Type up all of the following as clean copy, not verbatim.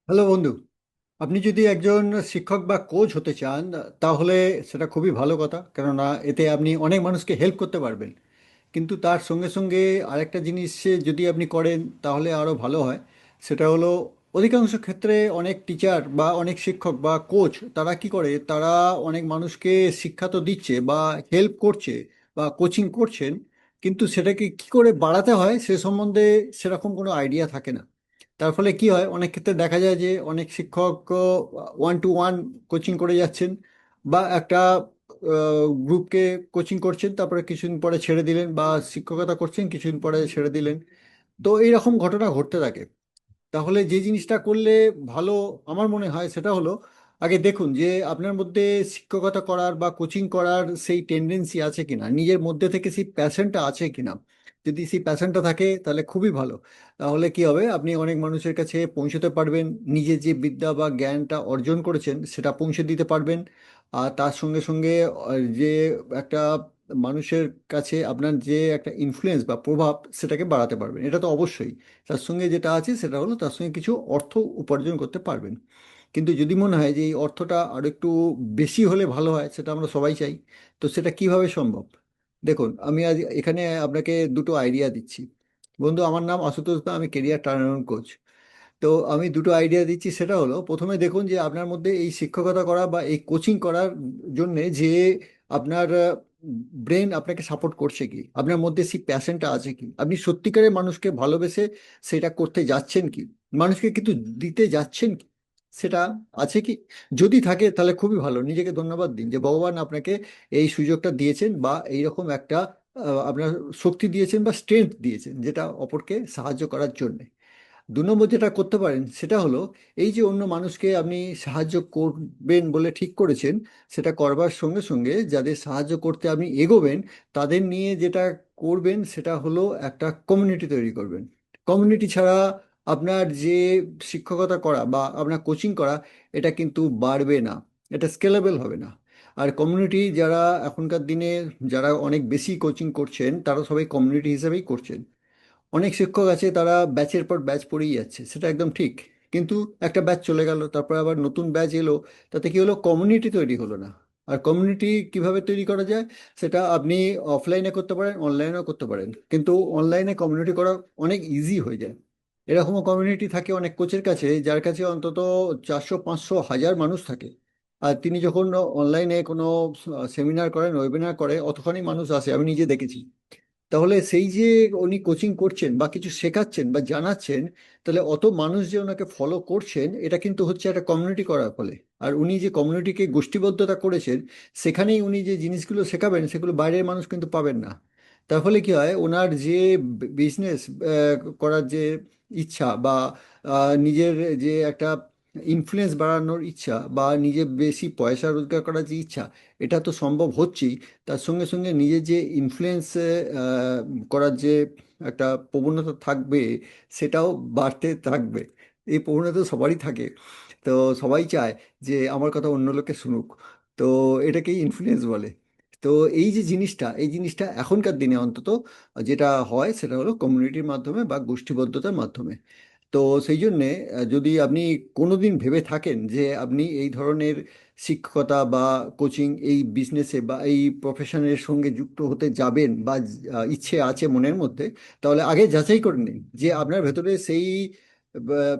Hello বন্ধু। আপনি যদি একজন শিক্ষক বা কোচ হতে চান, তাহলে সেটা খুবই ভালো কথা, কেননা এতে আপনি অনেক মানুষকে হেল্প করতে পারবেন। কিন্তু তার সঙ্গে সঙ্গে আরেকটা জিনিস যদি আপনি করেন তাহলে আরও ভালো হয়। সেটা হলো, অধিকাংশ ক্ষেত্রে অনেক টিচার বা অনেক শিক্ষক বা কোচ তারা কি করে, তারা অনেক মানুষকে শিক্ষা তো দিচ্ছে বা হেল্প করছে বা কোচিং করছেন, কিন্তু সেটাকে কি করে বাড়াতে হয় সে সম্বন্ধে সেরকম কোনো আইডিয়া থাকে না। তার ফলে কি হয়, অনেক ক্ষেত্রে দেখা যায় যে অনেক শিক্ষক ওয়ান টু ওয়ান কোচিং করে যাচ্ছেন, বা একটা গ্রুপকে কোচিং করছেন, তারপরে কিছুদিন পরে ছেড়ে দিলেন, বা শিক্ষকতা করছেন কিছুদিন পরে ছেড়ে দিলেন। তো এইরকম ঘটনা ঘটতে থাকে। তাহলে যে জিনিসটা করলে ভালো আমার মনে হয় সেটা হলো, আগে দেখুন যে আপনার মধ্যে শিক্ষকতা করার বা কোচিং করার সেই টেন্ডেন্সি আছে কিনা, নিজের মধ্যে থেকে সেই প্যাশনটা আছে কিনা। যদি সেই প্যাশনটা থাকে তাহলে খুবই ভালো। তাহলে কি হবে, আপনি অনেক মানুষের কাছে পৌঁছতে পারবেন, নিজের যে বিদ্যা বা জ্ঞানটা অর্জন করেছেন সেটা পৌঁছে দিতে পারবেন। আর তার সঙ্গে সঙ্গে যে একটা মানুষের কাছে আপনার যে একটা ইনফ্লুয়েন্স বা প্রভাব, সেটাকে বাড়াতে পারবেন, এটা তো অবশ্যই। তার সঙ্গে যেটা আছে সেটা হলো, তার সঙ্গে কিছু অর্থ উপার্জন করতে পারবেন। কিন্তু যদি মনে হয় যে এই অর্থটা আরো একটু বেশি হলে ভালো হয়, সেটা আমরা সবাই চাই, তো সেটা কিভাবে সম্ভব? দেখুন, আমি আজ এখানে আপনাকে দুটো আইডিয়া দিচ্ছি। বন্ধু, আমার নাম আশুতোষ দা, আমি কেরিয়ার টার্নারাউন্ড কোচ। তো আমি দুটো আইডিয়া দিচ্ছি। সেটা হলো, প্রথমে দেখুন যে আপনার মধ্যে এই শিক্ষকতা করা বা এই কোচিং করার জন্যে যে আপনার ব্রেন আপনাকে সাপোর্ট করছে কি, আপনার মধ্যে সেই প্যাশনটা আছে কি, আপনি সত্যিকারের মানুষকে ভালোবেসে সেটা করতে যাচ্ছেন কি, মানুষকে কিন্তু দিতে যাচ্ছেন কি, সেটা আছে কি? যদি থাকে তাহলে খুবই ভালো, নিজেকে ধন্যবাদ দিন যে ভগবান আপনাকে এই সুযোগটা দিয়েছেন, বা এইরকম একটা আপনার শক্তি দিয়েছেন বা স্ট্রেংথ দিয়েছেন, যেটা অপরকে সাহায্য করার জন্য। 2 নম্বর যেটা করতে পারেন সেটা হলো, এই যে অন্য মানুষকে আপনি সাহায্য করবেন বলে ঠিক করেছেন, সেটা করবার সঙ্গে সঙ্গে যাদের সাহায্য করতে আপনি এগোবেন, তাদের নিয়ে যেটা করবেন সেটা হলো একটা কমিউনিটি তৈরি করবেন। কমিউনিটি ছাড়া আপনার যে শিক্ষকতা করা বা আপনার কোচিং করা, এটা কিন্তু বাড়বে না, এটা স্কেলেবল হবে না। আর কমিউনিটি যারা এখনকার দিনে, যারা অনেক বেশি কোচিং করছেন, তারা সবাই কমিউনিটি হিসেবেই করছেন। অনেক শিক্ষক আছে তারা ব্যাচের পর ব্যাচ পড়েই যাচ্ছে, সেটা একদম ঠিক। কিন্তু একটা ব্যাচ চলে গেল, তারপর আবার নতুন ব্যাচ এলো, তাতে কি হলো, কমিউনিটি তৈরি হলো না। আর কমিউনিটি কিভাবে তৈরি করা যায়, সেটা আপনি অফলাইনে করতে পারেন, অনলাইনেও করতে পারেন, কিন্তু অনলাইনে কমিউনিটি করা অনেক ইজি হয়ে যায়। এরকমও কমিউনিটি থাকে অনেক কোচের কাছে, যার কাছে অন্তত 400 500 1000 মানুষ থাকে। আর তিনি যখন অনলাইনে কোনো সেমিনার করেন, ওয়েবিনার করে, অতখানি মানুষ আসে, আমি নিজে দেখেছি। তাহলে সেই যে উনি কোচিং করছেন বা কিছু শেখাচ্ছেন বা জানাচ্ছেন, তাহলে অত মানুষ যে ওনাকে ফলো করছেন, এটা কিন্তু হচ্ছে একটা কমিউনিটি করার ফলে। আর উনি যে কমিউনিটিকে গোষ্ঠীবদ্ধতা করেছেন, সেখানেই উনি যে জিনিসগুলো শেখাবেন সেগুলো বাইরের মানুষ কিন্তু পাবেন না। তার ফলে কি হয়, ওনার যে বিজনেস করার যে ইচ্ছা, বা নিজের যে একটা ইনফ্লুয়েন্স বাড়ানোর ইচ্ছা, বা নিজে বেশি পয়সা রোজগার করার যে ইচ্ছা, এটা তো সম্ভব হচ্ছেই। তার সঙ্গে সঙ্গে নিজের যে ইনফ্লুয়েন্স করার যে একটা প্রবণতা থাকবে, সেটাও বাড়তে থাকবে। এই প্রবণতা সবারই থাকে। তো সবাই চায় যে আমার কথা অন্য লোকে শুনুক। তো এটাকেই ইনফ্লুয়েন্স বলে। তো এই জিনিসটা এখনকার দিনে অন্তত যেটা হয় সেটা হলো কমিউনিটির মাধ্যমে বা গোষ্ঠীবদ্ধতার মাধ্যমে। তো সেই জন্যে যদি আপনি কোনোদিন ভেবে থাকেন যে আপনি এই ধরনের শিক্ষকতা বা কোচিং, এই বিজনেসে বা এই প্রফেশনের সঙ্গে যুক্ত হতে যাবেন, বা ইচ্ছে আছে মনের মধ্যে, তাহলে আগে যাচাই করে নিন যে আপনার ভেতরে সেই আহ,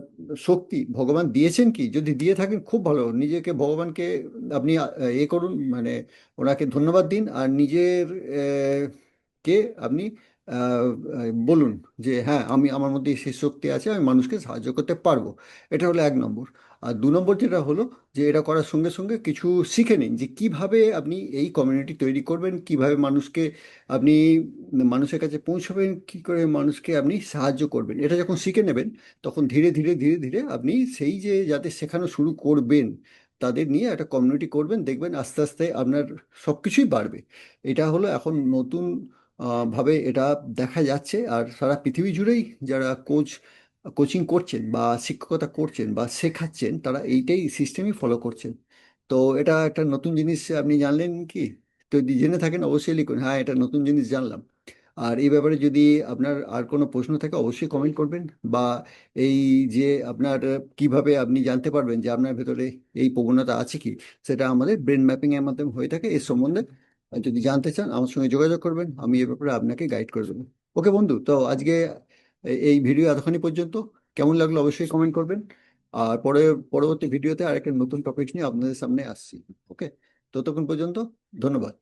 শক্তি ভগবান দিয়েছেন কি। যদি দিয়ে থাকেন খুব ভালো, নিজেকে ভগবানকে আপনি এ করুন, মানে ওনাকে ধন্যবাদ দিন, আর নিজের কে আপনি বলুন যে হ্যাঁ, আমার মধ্যে সেই শক্তি আছে, আমি মানুষকে সাহায্য করতে পারবো। এটা হলো 1 নম্বর। আর 2 নম্বর যেটা হলো, যে এটা করার সঙ্গে সঙ্গে কিছু শিখে নিন যে কিভাবে আপনি এই কমিউনিটি তৈরি করবেন, কিভাবে মানুষকে আপনি মানুষের কাছে পৌঁছবেন, কি করে মানুষকে আপনি সাহায্য করবেন। এটা যখন শিখে নেবেন, তখন ধীরে ধীরে ধীরে ধীরে আপনি সেই যে যাদের শেখানো শুরু করবেন, তাদের নিয়ে একটা কমিউনিটি করবেন, দেখবেন আস্তে আস্তে আপনার সব কিছুই বাড়বে। এটা হলো এখন নতুন ভাবে এটা দেখা যাচ্ছে। আর সারা পৃথিবী জুড়েই যারা কোচিং করছেন বা শিক্ষকতা করছেন বা শেখাচ্ছেন, তারা এইটাই সিস্টেমই ফলো করছেন। তো এটা একটা নতুন জিনিস আপনি জানলেন কি? তো যদি জেনে থাকেন অবশ্যই লিখুন, হ্যাঁ এটা নতুন জিনিস জানলাম। আর এই ব্যাপারে যদি আপনার আর কোনো প্রশ্ন থাকে অবশ্যই কমেন্ট করবেন। বা এই যে আপনার কিভাবে আপনি জানতে পারবেন যে আপনার ভেতরে এই প্রবণতা আছে কি, সেটা আমাদের ব্রেন ম্যাপিং এর মাধ্যমে হয়ে থাকে। এর সম্বন্ধে যদি জানতে চান আমার সঙ্গে যোগাযোগ করবেন, আমি এ ব্যাপারে আপনাকে গাইড করে দেবো। ওকে বন্ধু, তো আজকে এই ভিডিও এতখানি পর্যন্ত। কেমন লাগলো অবশ্যই কমেন্ট করবেন। আর পরবর্তী ভিডিওতে আরেকটা নতুন টপিক নিয়ে আপনাদের সামনে আসছি। ওকে, ততক্ষণ পর্যন্ত ধন্যবাদ।